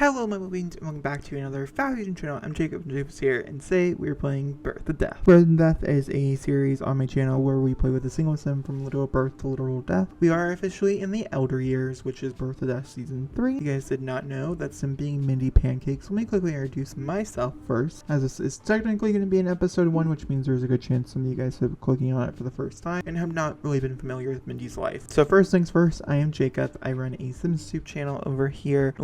Hello my movies, and welcome back to another fashion channel. I'm Jacob from JacobisHere, and today we're playing Birth of Death. Birth of Death is a series on my channel where we play with a single sim from literal birth to literal death. We are officially in the Elder Years, which is Birth of Death Season 3. If you guys did not know, that's sim being Mindy Pancakes. Let me quickly introduce myself first, as this is technically going to be in episode 1, which means there's a good chance some of you guys have been clicking on it for the first time and have not really been familiar with Mindy's life. So first things first, I am Jacob. I run a SimSoup channel over here.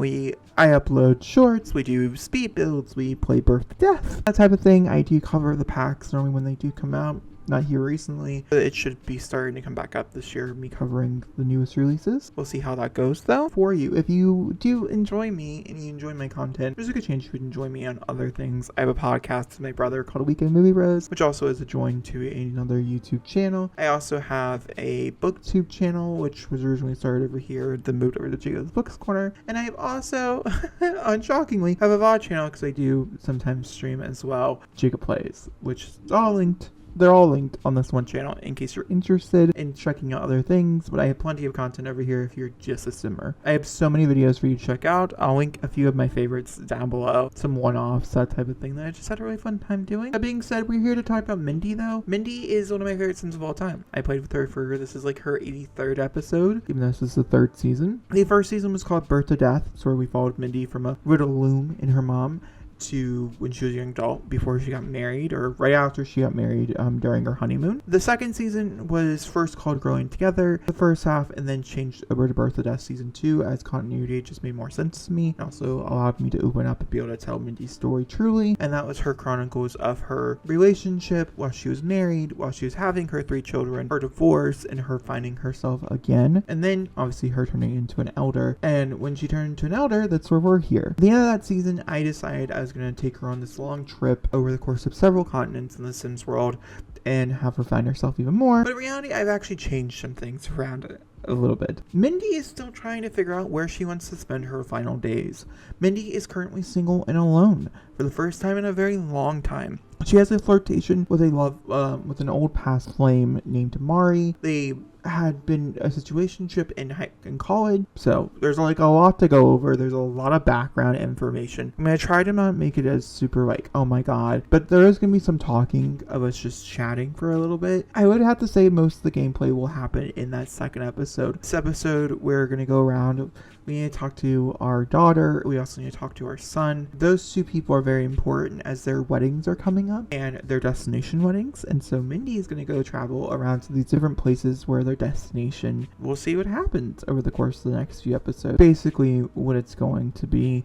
I upload shorts, we do speed builds, we play Birth to Death, that type of thing. I do cover the packs normally when they do come out. Not here recently, but it should be starting to come back up this year, me covering the newest releases. We'll see how that goes though. For you, if you do enjoy me and you enjoy my content, there's a good chance you would enjoy me on other things. I have a podcast with my brother called Weekend Movie Bros, which also is a join to another YouTube channel. I also have a booktube channel, which was originally started over here, then moved over to Jacob's Books Corner. And I have also, unshockingly, have a VOD channel because I do sometimes stream as well, Jacob Plays, which is all linked. They're all linked on this one channel in case you're interested in checking out other things, but I have plenty of content over here if you're just a simmer. I have so many videos for you to check out. I'll link a few of my favorites down below, some one-offs, that type of thing that I just had a really fun time doing. That being said, we're here to talk about Mindy though. Mindy is one of my favorite sims of all time. I played with her this is like her 83rd episode, even though this is the 3rd season. The first season was called Birth to Death. It's where we followed Mindy from a Riddle-loom in her mom to when she was a young adult before she got married, or right after she got married during her honeymoon. The second season was first called Growing Together, the first half, and then changed over to Birth of Death Season 2 as continuity just made more sense to me. It also allowed me to open up and be able to tell Mindy's story truly, and that was her chronicles of her relationship while she was married, while she was having her 3 children, her divorce, and her finding herself again, and then obviously her turning into an elder. And when she turned into an elder, that's where we're here. At the end of that season, I decided I was going to take her on this long trip over the course of several continents in the Sims world and have her find herself even more. But in reality, I've actually changed some things around it a little bit. Mindy is still trying to figure out where she wants to spend her final days. Mindy is currently single and alone for the first time in a very long time. She has a flirtation with with an old past flame named Mari. They had been a situationship in college, so there's like a lot to go over. There's a lot of background information. I'm gonna try to not make it as super like, oh my god, but there is gonna be some talking of us just chatting for a little bit. I would have to say most of the gameplay will happen in that second episode. This episode, we're gonna go around. We need to talk to our daughter. We also need to talk to our son. Those 2 people are very important as their weddings are coming up and their destination weddings. And so Mindy is going to go travel around to these different places where their destination. We'll see what happens over the course of the next few episodes. Basically what it's going to be.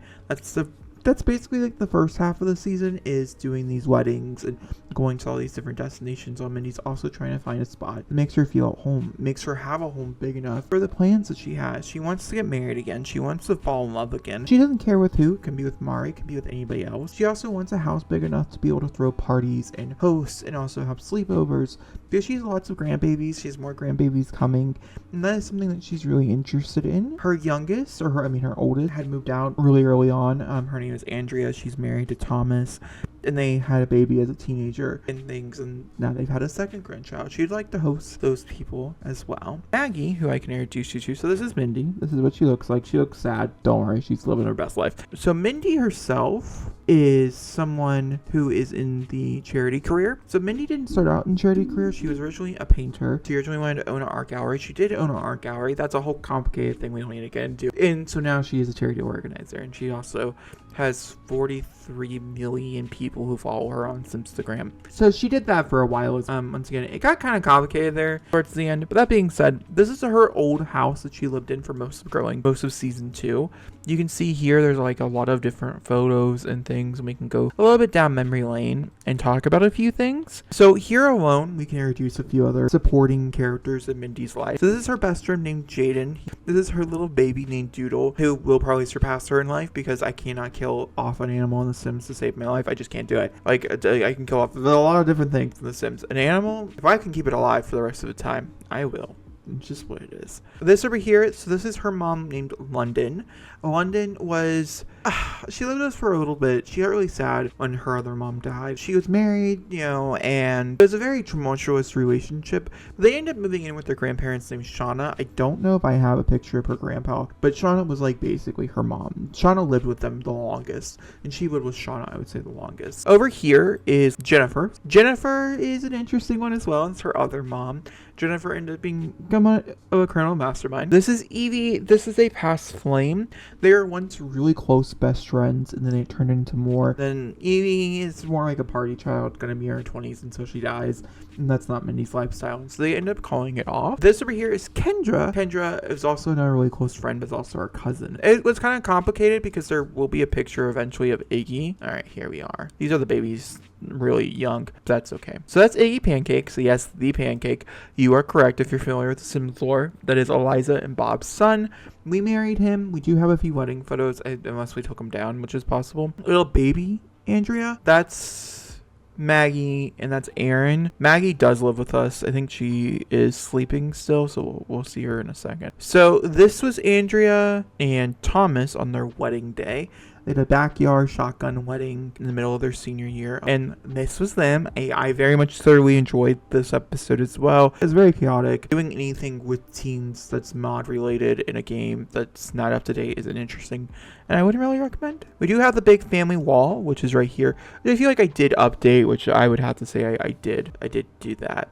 That's basically like the first half of the season is doing these weddings and going to all these different destinations, while Mindy's also trying to find a spot that makes her feel at home, makes her have a home big enough for the plans that she has. She wants to get married again. She wants to fall in love again. She doesn't care with who. It can be with Mari, it can be with anybody else. She also wants a house big enough to be able to throw parties and host and also have sleepovers, because she has lots of grandbabies. She has more grandbabies coming, and that is something that she's really interested in. Her youngest, or her oldest, had moved out really early on. Her name is Andrea. She's married to Thomas, and they had a baby as a teenager and things, and now they've had a second grandchild. She'd like to host those people as well. Maggie, who I can introduce you to. So this is Mindy. This is what she looks like. She looks sad. Don't worry, she's living her best life. So Mindy herself is someone who is in the charity career. So Mindy didn't start out in charity career. She was originally a painter. She originally wanted to own an art gallery. She did own an art gallery. That's a whole complicated thing we don't need to get into. And so now she is a charity organizer, and she also has 43 million people who follow her on Instagram. So she did that for a while. Once again, it got kind of complicated there towards the end. But that being said, this is her old house that she lived in for most of season 2. You can see here there's like a lot of different photos and things, and we can go a little bit down memory lane and talk about a few things. So here alone, we can introduce a few other supporting characters in Mindy's life. So this is her best friend named Jaden. This is her little baby named Doodle, who will probably surpass her in life because I cannot kill off an animal in The Sims to save my life. I just can't do it. Like, I can kill off a lot of different things in The Sims. An animal, if I can keep it alive for the rest of the time, I will. It's just what it is. This over here, so this is her mom named London. London was She lived with us for a little bit. She got really sad when her other mom died. She was married, and it was a very tumultuous relationship. They ended up moving in with their grandparents named Shauna. I don't know if I have a picture of her grandpa, but Shauna was like basically her mom. Shauna lived with them the longest, and she lived with Shauna, I would say, the longest. Over here is Jennifer. Jennifer is an interesting one as well. It's her other mom. Jennifer ended up being a criminal mastermind. This is Evie. This is a past flame. They were once really close best friends, and then it turned into more. Then Evie is more like a party child, gonna be in her 20s until she dies, and that's not Mindy's lifestyle. So they end up calling it off. This over here is Kendra. Kendra is also not a really close friend, but also our cousin. It was kind of complicated because there will be a picture eventually of Iggy. All right, here we are. These are the babies. Really young. That's okay. So that's Iggy Pancake. So yes, the pancake. You are correct if you're familiar with the Sims lore. That is Eliza and Bob's son. We married him. We do have a few wedding photos, unless we took him down, which is possible. Little baby Andrea. That's Maggie, and that's Aaron. Maggie does live with us. I think she is sleeping still, so we'll see her in a second. So this was Andrea and Thomas on their wedding day. They had a backyard shotgun wedding in the middle of their senior year, and this was them. I very much thoroughly enjoyed this episode as well. It's very chaotic. Doing anything with teens that's mod related in a game that's not up to date isn't interesting, and I wouldn't really recommend. We do have the big family wall, which is right here. I feel like I did update, which I would have to say I did do that.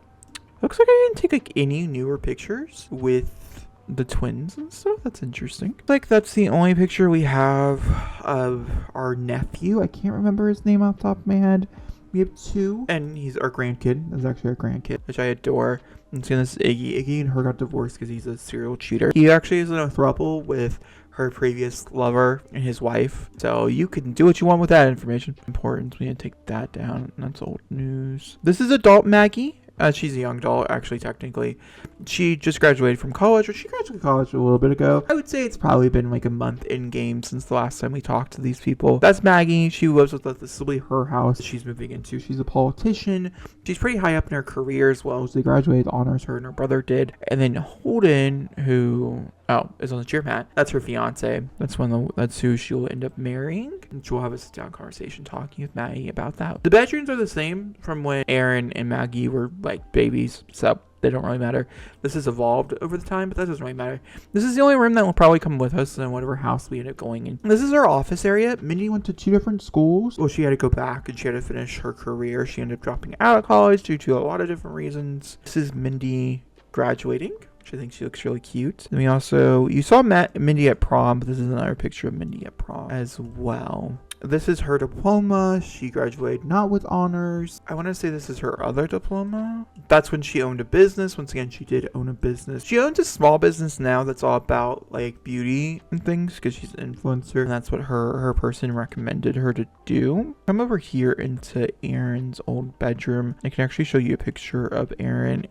Looks like I didn't take like any newer pictures with the twins and stuff. That's interesting. Like that's the only picture we have of our nephew. I can't remember his name off the top of my head. We have two, and he's our grandkid. That's actually our grandkid, which I adore. And so this is Iggy. Iggy and her got divorced because he's a serial cheater. He actually is in a throuple with her previous lover and his wife. So you can do what you want with that information. Important. We need to take that down. That's old news. This is adult Maggie. She's a young adult, actually, technically. She just graduated from college, or she graduated college a little bit ago. I would say it's probably been like a month in game since the last time we talked to these people. That's Maggie. She lives with us. This will be her house she's moving into. She's a politician. She's pretty high up in her career as well. She graduated honors, her and her brother did. And then Holden, who is on the cheer mat. That's her fiance. That's who she'll end up marrying. And she'll have a sit-down conversation talking with Maggie about that. The bedrooms are the same from when Aaron and Maggie were like babies, so they don't really matter. This has evolved over the time, but that doesn't really matter. This is the only room that will probably come with us in whatever house we end up going in. This is our office area. Mindy went to 2 different schools. Well, she had to go back and she had to finish her career. She ended up dropping out of college due to a lot of different reasons. This is Mindy graduating. I think she looks really cute. And you saw Mindy at prom, but this is another picture of Mindy at prom as well. This is her diploma. She graduated not with honors. I want to say this is her other diploma. That's when she owned a business. Once again, she did own a business. She owns a small business now that's all about like beauty and things because she's an influencer. And that's what her person recommended her to do. Come over here into Aaron's old bedroom. I can actually show you a picture of Aaron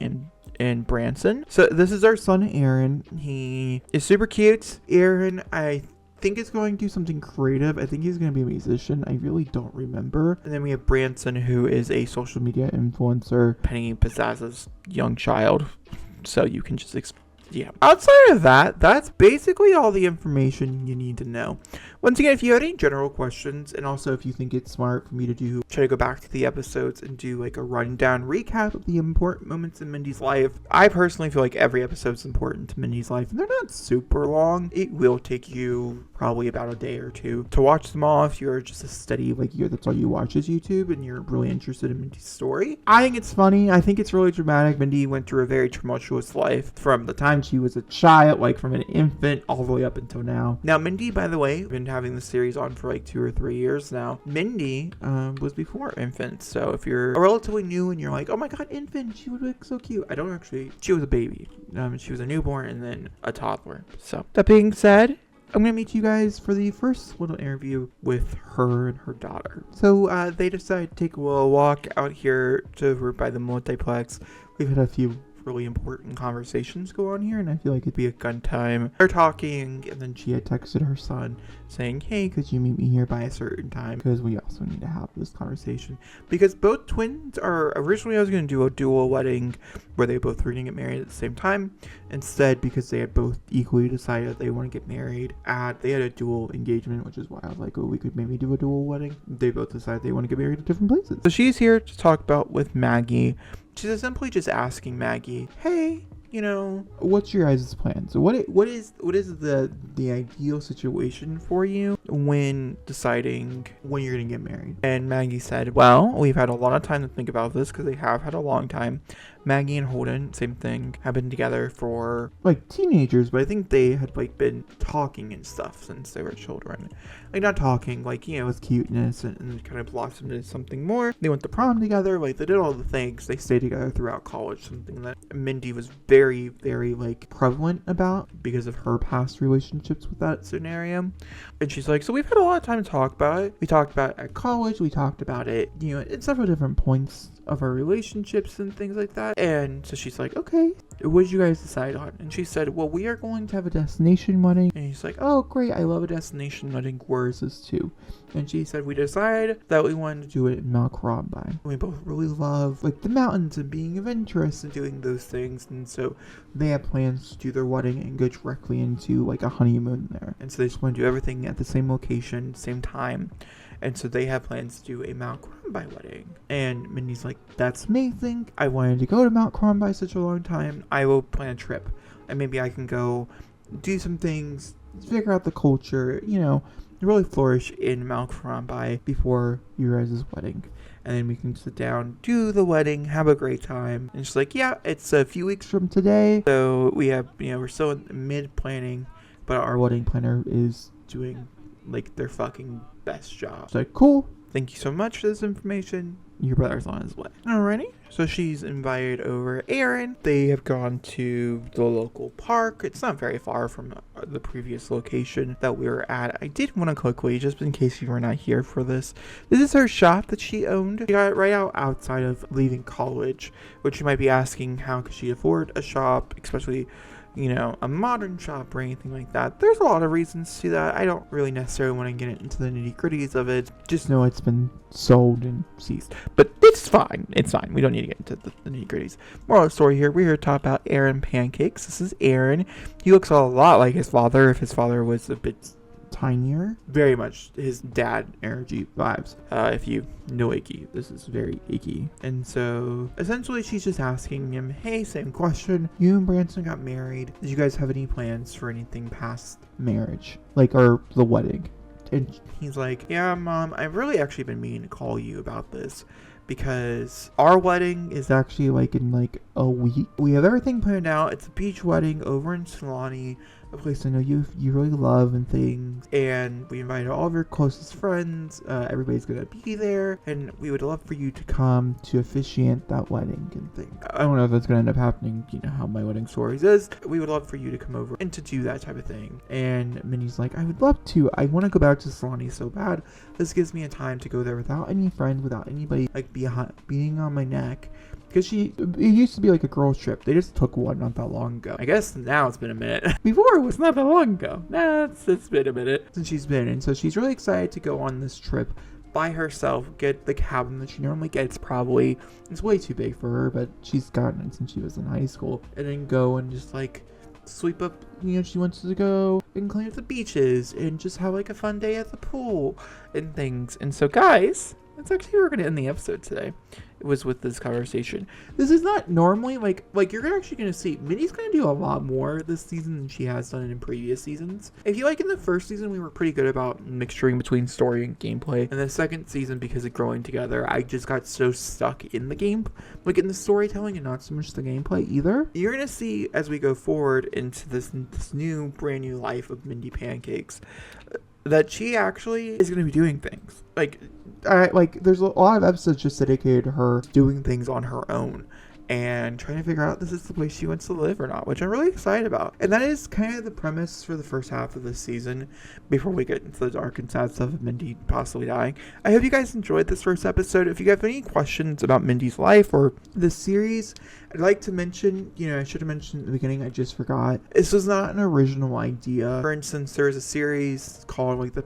and Branson. So this is our son Aaron. He is super cute. Aaron, I think is going to do something creative. I think he's going to be a musician. I really don't remember. And then we have Branson, who is a social media influencer. Penny Pizzazza's young child. So you can just yeah. Outside of that, that's basically all the information you need to know. Once again, if you have any general questions, and also if you think it's smart for me to try to go back to the episodes and do like a rundown recap of the important moments in Mindy's life. I personally feel like every episode is important to Mindy's life, and they're not super long. It will take you probably about a day or two to watch them all if you're just a steady, that's all you watch is YouTube and you're really interested in Mindy's story. I think it's funny. I think it's really dramatic. Mindy went through a very tumultuous life from the time she was a child, like from an infant all the way up until now. Now, Mindy, by the way, been having the series on for like 2 or 3 years now. Mindy was before infant. So if you're relatively new and you're like, oh my god, infant, she would look so cute. She was a baby. She was a newborn and then a toddler. So that being said, I'm going to meet you guys for the first little interview with her and her daughter. So they decided to take a little walk out here by the multiplex. We've had a few really important conversations go on here, and I feel like it'd be a good time. They're talking, and then she had texted her son saying, hey, could you meet me here by a certain time, because we also need to have this conversation, because both twins are, originally I was going to do a dual wedding where they both were going to get married at the same time. Instead, because they had both equally decided they want to get married they had a dual engagement, which is why I was like, oh, we could maybe do a dual wedding. They both decided they want to get married at different places. So she's here to talk about with Maggie. She's simply just asking Maggie, hey, you know, what's your guys' plan? So what is the ideal situation for you when deciding when you're gonna get married? And Maggie said, well, we've had a lot of time to think about this, because they have had a long time. Maggie and Holden, same thing, have been together for like teenagers, but I think they had like been talking and stuff since they were children. Like not talking, like, you know, with cuteness, and kind of blossomed into something more. They went to prom together, like they did all the things. They stayed together throughout college, something that Mindy was very, very like prevalent about because of her past relationships with that scenario. And she's like, so we've had a lot of time to talk about it. We talked about it at college, we talked about it, you know, at several different points of our relationships and things like that. And so she's like, okay, what did you guys decide on? And she said, well, we are going to have a destination wedding. And he's like, oh, great, I love a destination wedding. Where is this to? And she said, we decided that we wanted to do it in Mount Crombie. We both really love like the mountains and being of interest and doing those things. And so they had plans to do their wedding and go directly into like a honeymoon there. And so they just want to do everything at the same location, same time. And so they have plans to do a Mount Crombie wedding. And Mindy's like, that's amazing. I wanted to go to Mount Crombie such a long time. I will plan a trip. And maybe I can go do some things, figure out the culture, you know, really flourish in Mount Crombie before your guys' wedding. And then we can sit down, do the wedding, have a great time. And she's like, yeah, it's a few weeks from today. So we have, you know, we're still in mid-planning, but our wedding planner is doing like their fucking best job. It's like, cool, thank you so much for this information. Your brother's on his way. Alrighty. So she's invited over Aaron. They have gone to the local park. It's not very far from the previous location that we were at. I did want to quickly, just in case you were not here for this, this is her shop that she owned. She got it right outside of leaving college, which you might be asking, how could she afford a shop, especially, you know, a modern shop or anything like that. There's a lot of reasons to that. I don't really necessarily want to get into the nitty gritties of it. Just know it's been sold and seized. But it's fine. It's fine. We don't need to get into the nitty gritties. Moral of the story here, we're here to talk about Aaron Pancakes. This is Aaron. He looks a lot like his father, if his father was a bit tinier. Very much his dad energy vibes. If you know Icky, this is very Icky. And so essentially she's just asking him, hey, same question, you and Branson got married, did you guys have any plans for anything past marriage, like, or the wedding? And he's like, yeah, Mom, I've really actually been meaning to call you about this, because our wedding is actually like in like a week. We have everything planned out. It's a beach wedding over in Solani, a place I know you really love and things. And we invited all of your closest friends. Everybody's gonna be there, and we would love for you to come to officiate that wedding and things. I don't know if that's gonna end up happening. You know how my wedding stories is. We would love for you to come over and to do that type of thing. And Minnie's like, I would love to. I want to go back to Solani so bad. This gives me a time to go there without any friends, without anybody like being on my neck. Because it used to be like a girls trip. They just took one not that long ago. I guess now it's been a minute. Before it was not that long ago. Nah, it's been a minute since she's been. And so she's really excited to go on this trip by herself, get the cabin that she normally gets. Probably it's way too big for her, but she's gotten it since she was in high school. And then go and just like sweep up, you know, she wants to go and clean up the beaches and just have like a fun day at the pool and things. And so guys, that's actually where we're going to end the episode today. It was with this conversation. This is not normally like you're actually going to see Minnie's going to do a lot more this season than she has done in previous seasons. If you like, in the first season, we were pretty good about mixturing between story and gameplay. In the second season, because of growing together, I just got so stuck in the game, like in the storytelling, and not so much the gameplay either. You're going to see as we go forward into this new brand new life of Mindy Pancakes, that she actually is going to be doing things. Like there's a lot of episodes just dedicated to her doing things on her own. and trying to figure out this is the place she wants to live or not, which I'm really excited about. And that is kind of the premise for the first half of this season before we get into the dark and sad stuff of Mindy possibly dying. I hope you guys enjoyed this first episode. If you have any questions about Mindy's life or this series, I'd like to mention, I should have mentioned at the beginning, I just forgot. This was not an original idea. For instance, there's a series called like the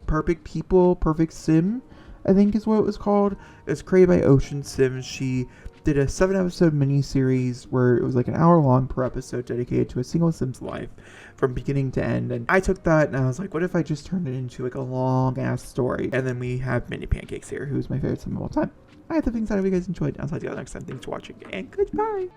Perfect People, Perfect Sim, I think is what it was called. It was created by Ocean Sims. She did a 7-episode mini-series where it was like an hour long per episode dedicated to a single Sim's life from beginning to end. And I took that and I was like, what if I just turned it into like a long-ass story? And then we have Mini Pancakes here, who's my favorite Sim of all time. I hope you guys enjoyed. I'll talk to you guys next time. Thanks for watching and goodbye.